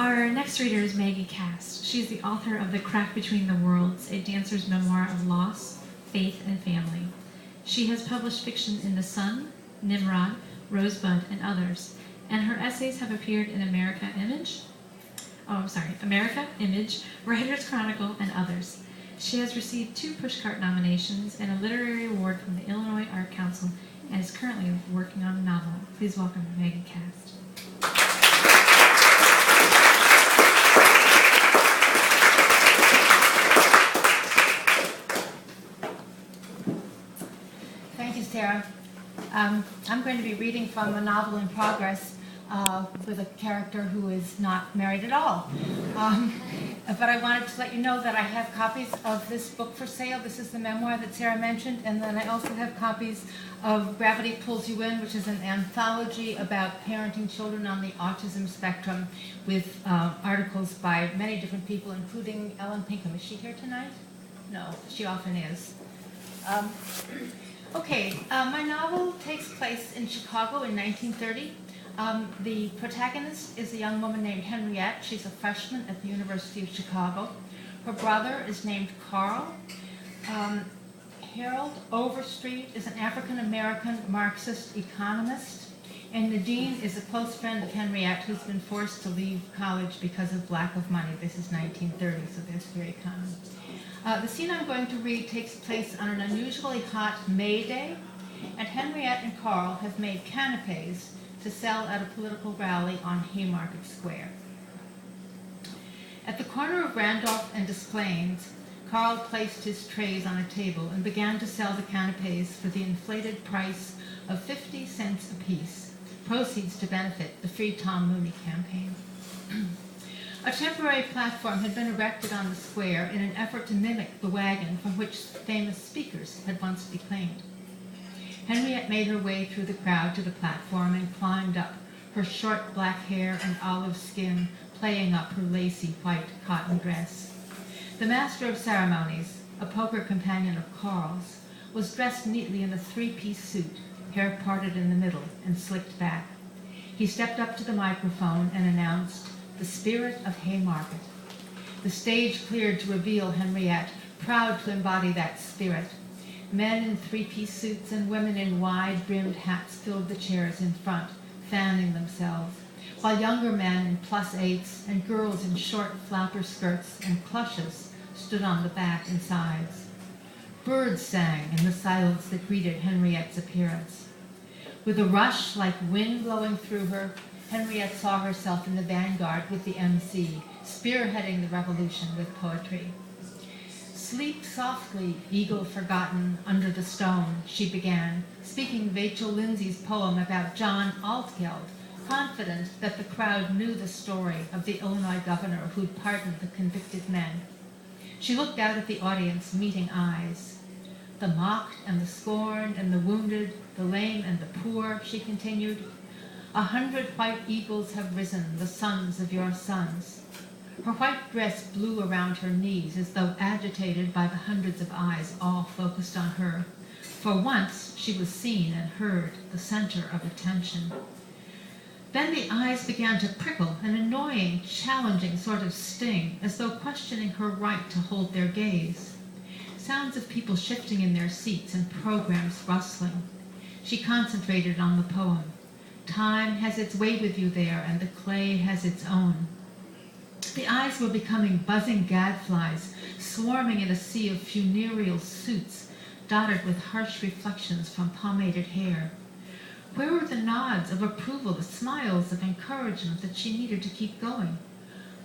Our next reader is Maggie Kast. She's the author of The Crack Between the Worlds, a dancer's memoir of loss, faith, and family. She has published fiction in The Sun, Nimrod, Rosebud, and others, and her essays have appeared in America Image, Writer's Chronicle, and others. She has received 2 Pushcart nominations and a literary award from the Illinois Art Council and is currently working on a novel. Please welcome Maggie Kast. Thank you, Sarah. I'm going to be reading from a novel in progress with a character who is not married at all. But I wanted to let you know that I have copies of this book for sale. This is the memoir that Sarah mentioned, and then I also have copies of Gravity Pulls You In, which is an anthology about parenting children on the autism spectrum with articles by many different people, including Ellen Pinkham. Is she here tonight? No, she often is. My novel takes place in Chicago in 1930. The protagonist is a young woman named Henriette. She's a freshman at the University of Chicago. Her brother is named Carl. Harold Overstreet is an African-American Marxist economist. And Nadine is a close friend of Henriette who's been forced to leave college because of lack of money. This is 1930, so that's very common. The scene I'm going to read takes place on an unusually hot May Day, and Henriette and Carl have made canapes to sell at a political rally on Haymarket Square. At the corner of Randolph and Des Plaines, Carl placed his trays on a table and began to sell the canapes for the inflated price of 50 cents apiece, proceeds to benefit the Free Tom Mooney campaign. A temporary platform had been erected on the square in an effort to mimic the wagon from which famous speakers had once declaimed. Henriette made her way through the crowd to the platform and climbed up, her short black hair and olive skin playing up her lacy white cotton dress. The master of ceremonies, a poker companion of Carl's, was dressed neatly in a 3-piece suit, hair parted in the middle and slicked back. He stepped up to the microphone and announced, "The spirit of Haymarket." The stage cleared to reveal Henriette, proud to embody that spirit. Men in 3-piece suits and women in wide-brimmed hats filled the chairs in front, fanning themselves, while younger men in +8s and girls in short flapper skirts and cloches stood on the back and sides. Birds sang in the silence that greeted Henriette's appearance. With a rush like wind blowing through her, Henriette saw herself in the vanguard with the MC, spearheading the revolution with poetry. "Sleep softly, eagle forgotten, under the stone," she began, speaking Vachel Lindsay's poem about John Altgeld, confident that the crowd knew the story of the Illinois governor who'd pardoned the convicted men. She looked out at the audience, meeting eyes. "The mocked and the scorned and the wounded, the lame and the poor," she continued. "100 white eagles have risen, the sons of your sons." Her white dress blew around her knees as though agitated by the hundreds of eyes all focused on her. For once, she was seen and heard, the center of attention. Then the eyes began to prickle, an annoying, challenging sort of sting, as though questioning her right to hold their gaze. Sounds of people shifting in their seats and programs rustling. She concentrated on the poem. "Time has its way with you there, and the clay has its own." The eyes were becoming buzzing gadflies, swarming in a sea of funereal suits, dotted with harsh reflections from pomaded hair. Where were the nods of approval, the smiles of encouragement that she needed to keep going?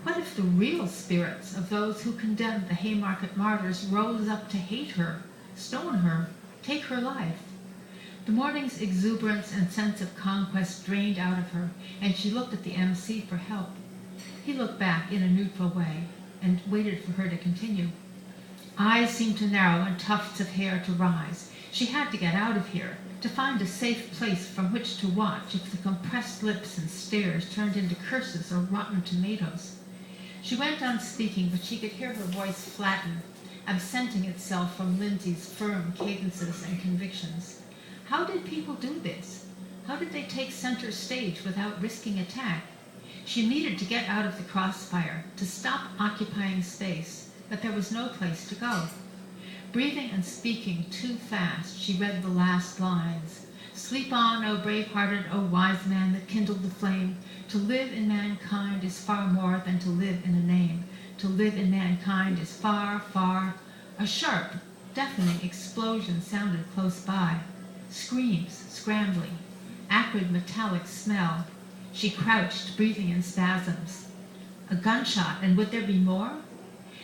What if the real spirits of those who condemned the Haymarket martyrs rose up to hate her, stone her, take her life? The morning's exuberance and sense of conquest drained out of her, and she looked at the MC for help. He looked back in a neutral way and waited for her to continue. Eyes seemed to narrow and tufts of hair to rise. She had to get out of here, to find a safe place from which to watch if the compressed lips and stares turned into curses or rotten tomatoes. She went on speaking, but she could hear her voice flatten, absenting itself from Lindsay's firm cadences and convictions. How did people do this? How did they take center stage without risking attack? She needed to get out of the crossfire, to stop occupying space, but there was no place to go. Breathing and speaking too fast, she read the last lines. Sleep on, O brave-hearted, O wise man that kindled the flame. To live in mankind is far more than to live in a name. To live in mankind is far, far. A sharp, deafening explosion sounded close by. Screams, scrambling, acrid metallic smell. She crouched, breathing in spasms. A gunshot, and would there be more?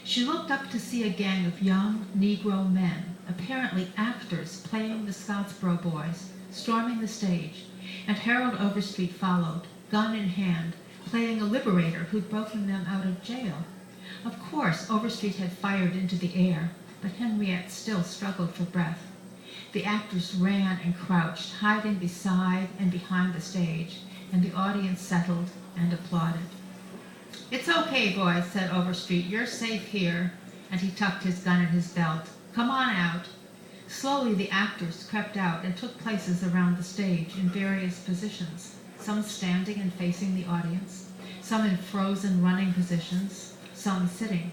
She looked up to see a gang of young Negro men, apparently actors playing the Scottsboro Boys, storming the stage, and Harold Overstreet followed, gun in hand, playing a liberator who'd broken them out of jail. Of course, Overstreet had fired into the air, but Henriette still struggled for breath. The actors ran and crouched, hiding beside and behind the stage, and the audience settled and applauded. "It's okay, boys," said Overstreet. "You're safe here." And he tucked his gun in his belt. "Come on out." Slowly the actors crept out and took places around the stage in various positions, some standing and facing the audience, some in frozen running positions, some sitting.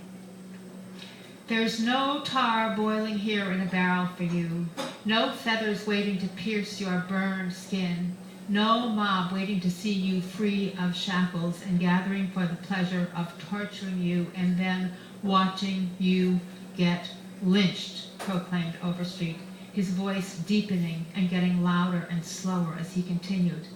"There's no tar boiling here in a barrel for you, no feathers waiting to pierce your burned skin, no mob waiting to see you free of shackles and gathering for the pleasure of torturing you and then watching you get lynched," proclaimed Overstreet, his voice deepening and getting louder and slower as he continued,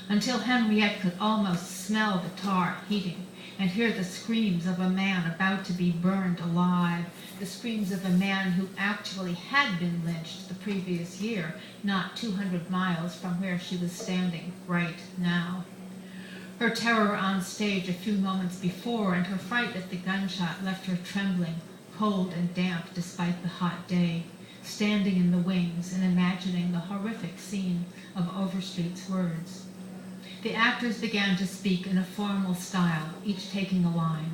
until Henriette could almost smell the tar heating and hear the screams of a man about to be burned alive, the screams of a man who actually had been lynched the previous year, not 200 miles from where she was standing right now. Her terror on stage a few moments before and her fright at the gunshot left her trembling, cold and damp despite the hot day, standing in the wings and imagining the horrific scene of Overstreet's words. The actors began to speak in a formal style, each taking a line.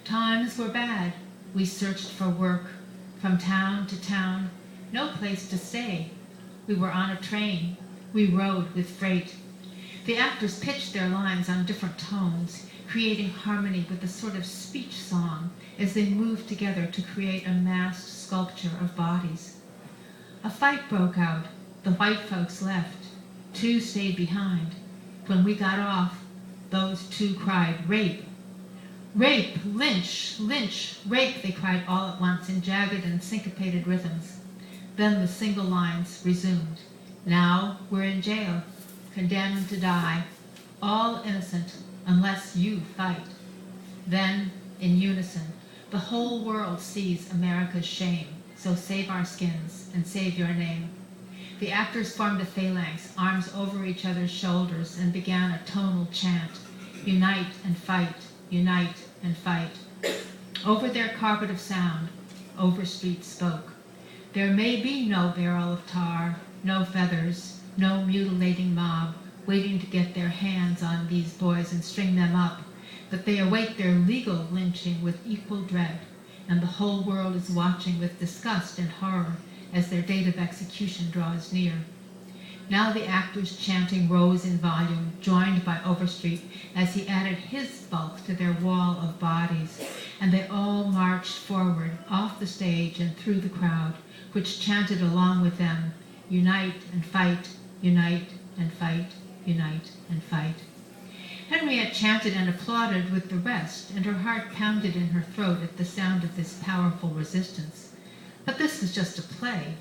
"Times were bad. We searched for work, from town to town, no place to stay. We were on a train. We rode with freight." The actors pitched their lines on different tones, creating harmony with a sort of speech song as they moved together to create a massed sculpture of bodies. "A fight broke out. The white folks left. 2 stayed behind. When we got off, those 2 cried, 'Rape! Rape! Lynch! Lynch! Rape!' they cried all at once in jagged and syncopated rhythms. Then the single lines resumed. 'Now we're in jail, condemned to die, all innocent unless you fight.' Then, in unison, 'The whole world sees America's shame, so save our skins and save your name.' The actors formed a phalanx, arms over each other's shoulders, and began a tonal chant, 'Unite and fight, unite and fight.' Over their carpet of sound, Overstreet spoke. 'There may be no barrel of tar, no feathers, no mutilating mob waiting to get their hands on these boys and string them up, but they await their legal lynching with equal dread, and the whole world is watching with disgust and horror as their date of execution draws near.' Now the actors' chanting rose in volume, joined by Overstreet as he added his bulk to their wall of bodies, and they all marched forward, off the stage and through the crowd, which chanted along with them, 'Unite and fight, unite and fight, unite and fight.' Henriette chanted and applauded with the rest, and her heart pounded in her throat at the sound of this powerful resistance. But this was just a play.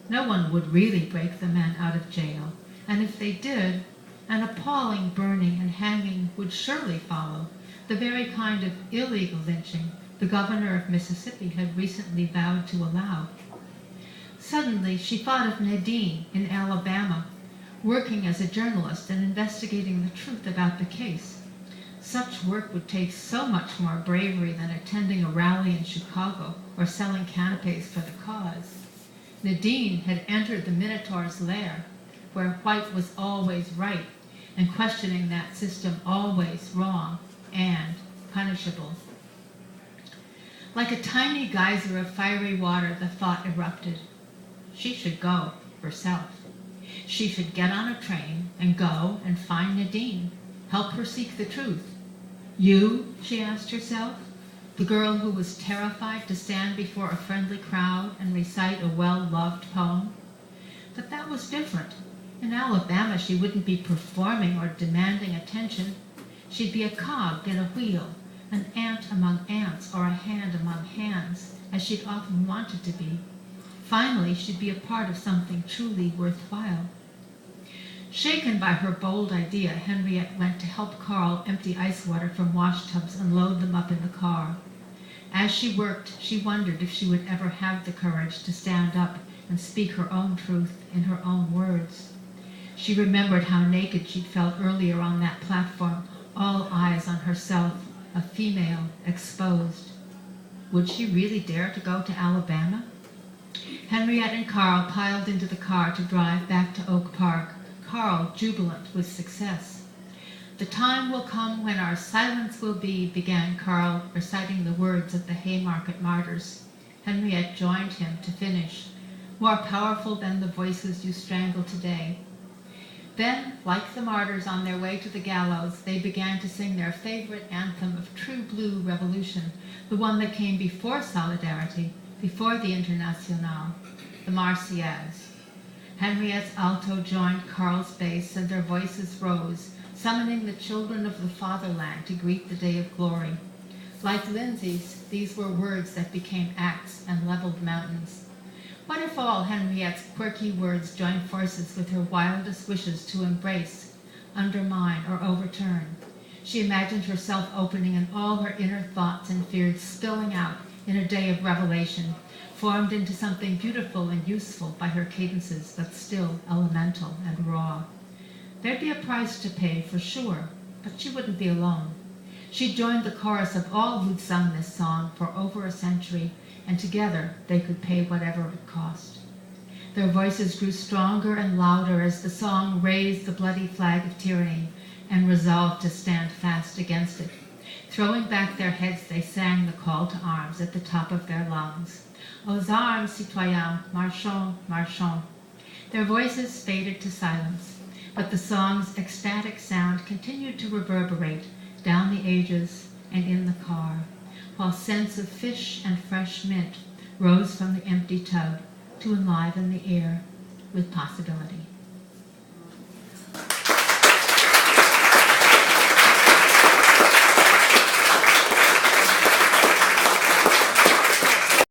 No one would really break the men out of jail, and if they did, an appalling burning and hanging would surely follow, the very kind of illegal lynching the governor of Mississippi had recently vowed to allow. Suddenly, she thought of Nadine in Alabama, working as a journalist and investigating the truth about the case. Such work would take so much more bravery than attending a rally in Chicago or selling canapes for the cause. Nadine had entered the Minotaur's lair, where white was always right, and questioning that system always wrong and punishable. Like a tiny geyser of fiery water, the thought erupted. She should go herself. She should get on a train and go and find Nadine. Help her seek the truth. You, she asked herself, the girl who was terrified to stand before a friendly crowd and recite a well-loved poem? But that was different. In Alabama, she wouldn't be performing or demanding attention. She'd be a cog in a wheel, an ant among ants, or a hand among hands, as she'd often wanted to be. Finally, she'd be a part of something truly worthwhile. Shaken by her bold idea, Henriette went to help Carl empty ice water from wash tubs and load them up in the car. As she worked, she wondered if she would ever have the courage to stand up and speak her own truth in her own words. She remembered how naked she'd felt earlier on that platform, all eyes on herself, a female, exposed. Would she really dare to go to Alabama? Henriette and Carl piled into the car to drive back to Oak Park, Carl jubilant with success. "The time will come when our silence will be," began Carl, reciting the words of the Haymarket Martyrs. Henriette joined him to finish, "More powerful than the voices you strangle today." Then, like the martyrs on their way to the gallows, they began to sing their favorite anthem of true blue revolution, the one that came before Solidarity, before the Internationale, the Marseillaise. Henriette's alto joined Carl's bass, and their voices rose, summoning the children of the fatherland to greet the day of glory. Like Lindsay's, these were words that became acts and leveled mountains. What if all Henriette's quirky words joined forces with her wildest wishes to embrace, undermine, or overturn? She imagined herself opening, and all her inner thoughts and fears spilling out in a day of revelation, formed into something beautiful and useful by her cadences, but still elemental and raw. There'd be a price to pay, for sure, but she wouldn't be alone. She joined the chorus of all who'd sung this song for over a century, and together they could pay whatever it cost. Their voices grew stronger and louder as the song raised the bloody flag of tyranny and resolved to stand fast against it. Throwing back their heads, they sang the call to arms at the top of their lungs. "Aux armes, citoyens, marchons, marchons." Their voices faded to silence, but the song's ecstatic sound continued to reverberate down the ages and in the car, while scents of fish and fresh mint rose from the empty tub to enliven the air with possibility.